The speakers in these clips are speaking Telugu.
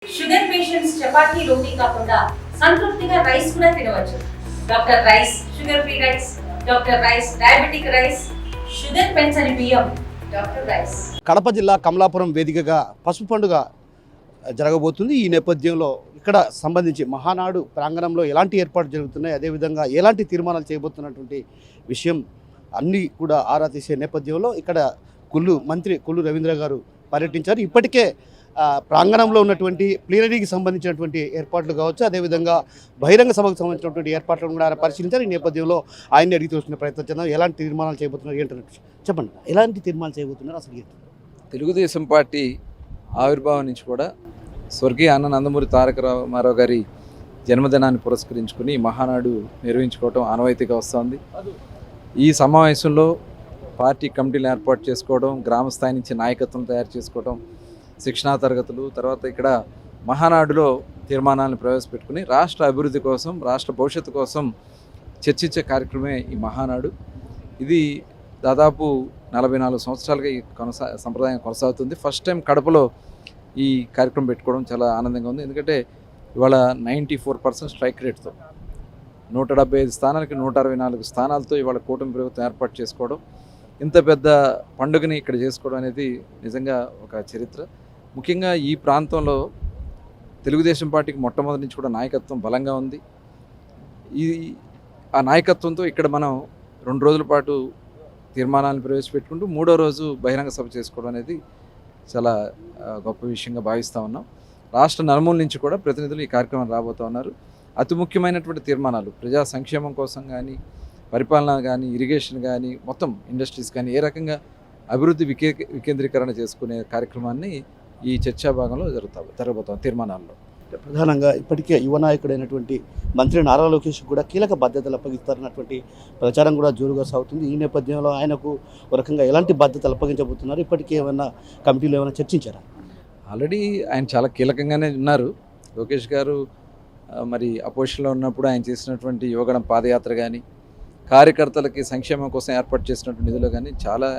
షుగర్ పేషెంట్స్ చపాతీ రోటీ కాకుండా సంతృప్తిగా రైస్ కూడా తినవచ్చు. Doctor rice, sugar free rice, doctor rice, diabetic rice, sugar పెంచని బియ్యం, డాక్టర్ రైస్. కడప జిల్లా కమలాపురం వేదికగా పసుపు పండుగ జరగబోతుంది. ఈ నేపథ్యంలో ఇక్కడ సంబంధించి మహానాడు ప్రాంగణంలో ఎలాంటి ఏర్పాట్లు జరుగుతున్నాయి, అదేవిధంగా ఎలాంటి తీర్మానాలు చేయబోతున్నటువంటి విషయం అన్నీ కూడా ఆరా తీసే నేపథ్యంలో ఇక్కడ మంత్రి కొల్లు రవీంద్ర గారు పర్యటించారు. ఇప్పటికే ప్రాంగణంలో ఉన్నటువంటి ప్లీనరీకి సంబంధించినటువంటి ఏర్పాట్లు కావచ్చు, అదేవిధంగా బహిరంగ సభకు సంబంధించినటువంటి ఏర్పాట్లను కూడా ఆయన పరిశీలించారు. ఈ నేపథ్యంలో ఆయన్ని అడిగి తెలుసుకునే ప్రయత్నం చేద్దాం. ఎలాంటి తీర్మానాలు చేయబోతున్నారు ఏంటంటే చెప్పండి, ఎలాంటి తీర్మానాలు చేయబోతున్నారు అసలు ఏంటి? తెలుగుదేశం పార్టీ ఆవిర్భావం నుంచి కూడా స్వర్గీయ అన్న నందమూరి తారక రామారావు గారి జన్మదినాన్ని పురస్కరించుకుని మహానాడు నిర్వహించుకోవడం ఆనవాయితీగా వస్తుంది. ఈ సమావేశంలో పార్టీ కమిటీలు ఏర్పాటు చేసుకోవడం, గ్రామ స్థాయి నుంచి నాయకత్వం తయారు చేసుకోవడం, శిక్షణా తరగతులు, తర్వాత ఇక్కడ మహానాడులో తీర్మానాలను ప్రవేశపెట్టుకుని రాష్ట్ర అభివృద్ధి కోసం, రాష్ట్ర భవిష్యత్తు కోసం చర్చించే కార్యక్రమే ఈ మహానాడు. ఇది దాదాపు 44 సంవత్సరాలుగా ఈ సంప్రదాయం కొనసాగుతుంది. ఫస్ట్ టైం కడపలో ఈ కార్యక్రమం పెట్టుకోవడం చాలా ఆనందంగా ఉంది. ఎందుకంటే ఇవాళ 94% స్ట్రైక్ రేట్తో 175 స్థానాలకి 164 స్థానాలతో ఇవాళ కూటమి ప్రభుత్వం ఏర్పాటు చేసుకోవడం, ఇంత పెద్ద పండుగని ఇక్కడ చేసుకోవడం అనేది నిజంగా ఒక చరిత్ర. ముఖ్యంగా ఈ ప్రాంతంలో తెలుగుదేశం పార్టీకి మొట్టమొదటి నుంచి కూడా నాయకత్వం బలంగా ఉంది. ఆ నాయకత్వంతో ఇక్కడ మనం 2 రోజుల పాటు తీర్మానాలను ప్రవేశపెట్టుకుంటూ 3వ రోజు బహిరంగ సభ చేసుకోవడం అనేది చాలా గొప్ప విషయంగా భావిస్తూ ఉన్నాం. రాష్ట్ర నలుమూల నుంచి కూడా ప్రతినిధులు ఈ కార్యక్రమం రాబోతూ ఉన్నారు. అతి ముఖ్యమైనటువంటి తీర్మానాలు ప్రజా సంక్షేమం కోసం కానీ, పరిపాలన కానీ, ఇరిగేషన్ కానీ, మొత్తం ఇండస్ట్రీస్ కానీ ఏ రకంగా అభివృద్ధి వికేంద్రీకరణ చేసుకునే కార్యక్రమాన్ని ఈ చర్చా భాగంలో జరగబోతాం తీర్మానాల్లో. ప్రధానంగా ఇప్పటికే యువ నాయకుడైనటువంటి మంత్రి నారా లోకేష్ కూడా కీలక బాధ్యతలు అప్పగిస్తారన్నటువంటి ప్రచారం కూడా జోరుగా సాగుతుంది. ఈ నేపథ్యంలో ఆయనకు ఒక రకంగా ఎలాంటి బాధ్యతలు అప్పగించబోతున్నారు, ఇప్పటికే ఏమైనా కమిటీలు ఏమైనా చర్చించారా? ఆల్రెడీ ఆయన చాలా కీలకంగానే ఉన్నారు. లోకేష్ గారు మరి అపోజిషన్లో ఉన్నప్పుడు ఆయన చేసినటువంటి యువగణం పాదయాత్ర కానీ, కార్యకర్తలకి సంక్షేమం కోసం ఏర్పాటు చేసినటువంటి నిధులు కానీ చాలా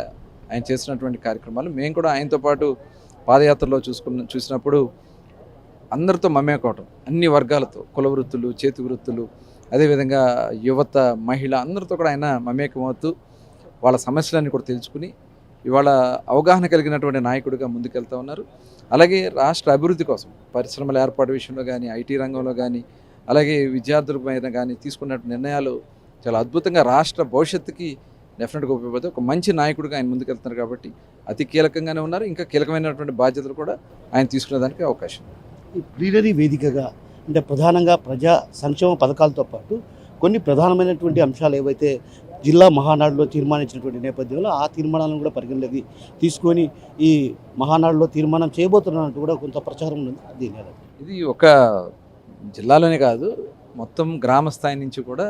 ఆయన చేసినటువంటి కార్యక్రమాలు మేము కూడా ఆయనతో పాటు పాదయాత్రలో చూసినప్పుడు అందరితో మమేకోవటం, అన్ని వర్గాలతో, కుల వృత్తులు, చేతి వృత్తులు, అదేవిధంగా యువత, మహిళ అందరితో కూడా ఆయన మమేకమవుతూ వాళ్ళ సమస్యలన్నీ కూడా తెలుసుకుని ఇవాళ అవగాహన కలిగినటువంటి నాయకుడిగా ముందుకెళ్తూ ఉన్నారు. అలాగే రాష్ట్ర అభివృద్ధి కోసం పరిశ్రమల ఏర్పాటు విషయంలో కానీ, ఐటీ రంగంలో కానీ, అలాగే విద్యార్థుల పైన కానీ తీసుకున్న నిర్ణయాలు చాలా అద్భుతంగా రాష్ట్ర భవిష్యత్తుకి డెఫినెట్గా ఉపయోగపడుతుంది. ఒక మంచి నాయకుడిగా ఆయన ముందుకెళ్తున్నారు కాబట్టి అతి కీలకంగానే ఉన్నారు. ఇంకా కీలకమైనటువంటి బాధ్యతలు కూడా ఆయన తీసుకునేదానికి అవకాశం. ఈ ప్లీనరీ వేదికగా అంటే ప్రధానంగా ప్రజా సంక్షేమ పథకాలతో పాటు కొన్ని ప్రధానమైనటువంటి అంశాలు ఏవైతే జిల్లా మహానాడులో తీర్మానించినటువంటి నేపథ్యంలో ఆ తీర్మానాలను కూడా పరిగణలోకి తీసుకొని ఈ మహానాడులో తీర్మానం చేయబోతున్నట్టు కూడా కొంత ప్రచారం ఉంది. దీని ఇది ఒక జిల్లాలోనే కాదు, మొత్తం గ్రామ స్థాయి నుంచి కూడా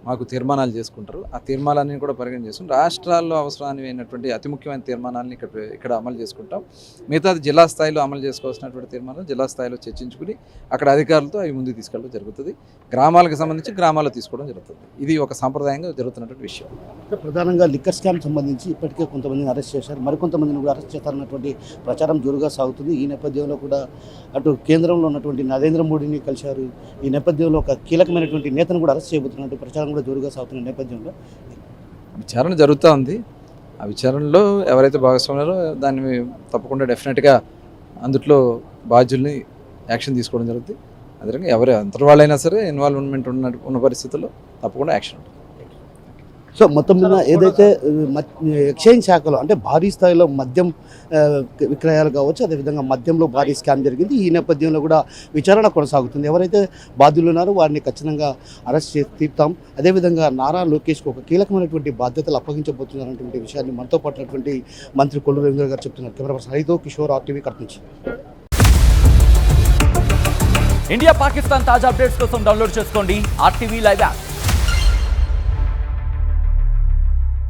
మాకు తీర్మానాలు చేసుకుంటారు. ఆ తీర్మానాన్ని కూడా పరిగణన చేసుకుని రాష్ట్రాల్లో అవసరమైనటువంటి అతి ముఖ్యమైన తీర్మానాలను ఇక్కడ అమలు చేసుకుంటాం. మిగతాది జిల్లా స్థాయిలో అమలు చేసుకోవాల్సినటువంటి తీర్మానాలు జిల్లా స్థాయిలో చర్చించుకుని అక్కడ అధికారులతో అవి ముందుకు తీసుకెళ్ళడం జరుగుతుంది. గ్రామాలకు సంబంధించి గ్రామాల్లో తీసుకోవడం జరుగుతుంది. ఇది ఒక సాంప్రదాయంగా జరుగుతున్నటువంటి విషయం. ప్రధానంగా లిక్కర్ స్కామ్ సంబంధించి ఇప్పటికే కొంతమందిని అరెస్ట్ చేశారు, మరికొంతమందిని కూడా అరెస్ట్ చేస్తారన్నటువంటి ప్రచారం జోరుగా సాగుతుంది. ఈ నేపథ్యంలో కూడా అటు కేంద్రంలో ఉన్నటువంటి నరేంద్ర మోడీని కలిశారు. ఈ నేపథ్యంలో ఒక కీలకమైనటువంటి నేతను కూడా అరెస్ట్ చేయబోతున్నట్టు ప్రచారం కూడా జోరుగా సాగుతున్న నేపథ్యంలో విచారణ జరుగుతూ ఉంది. ఆ విచారణలో ఎవరైతే భాగస్వామ్యారో దాన్ని తప్పకుండా డెఫినెట్గా అందుట్లో బాధ్యుల్ని యాక్షన్ తీసుకోవడం జరుగుతుంది. అదే రకంగా ఎవరు అంతటి వాళ్ళైనా సరే ఇన్వాల్వ్మెంట్ ఉన్న పరిస్థితుల్లో తప్పకుండా యాక్షన్ ఉంటుంది. సో మొత్తం మీద ఏదైతే ఎక్సైజ్ శాఖలో అంటే భారీ స్థాయిలో మద్యం విక్రయాలు కావచ్చు, అదేవిధంగా మద్యంలో భారీ స్కామ్ జరిగింది. ఈ నేపథ్యంలో కూడా విచారణ కొనసాగుతుంది. ఎవరైతే బాధ్యులు ఉన్నారో వారిని ఖచ్చితంగా అరెస్ట్ చేసి తీర్తాం. అదేవిధంగా నారా లోకేష్కి ఒక కీలకమైనటువంటి బాధ్యతలు అప్పగించబోతున్నారనేటువంటి విషయాన్ని మనతో పాటున్నటువంటి మంత్రి కొల్లు రవీంద్ర గారు చెప్తున్నారు. కెమెరా పర్సన్ హరితో కిషోర్, RTV కడప నుంచి. ఇండియా పాకిస్తాన్ తాజా అప్డేట్స్ కోసం డౌన్లోడ్ చేసుకోండి RTV లైవ్ యాప్.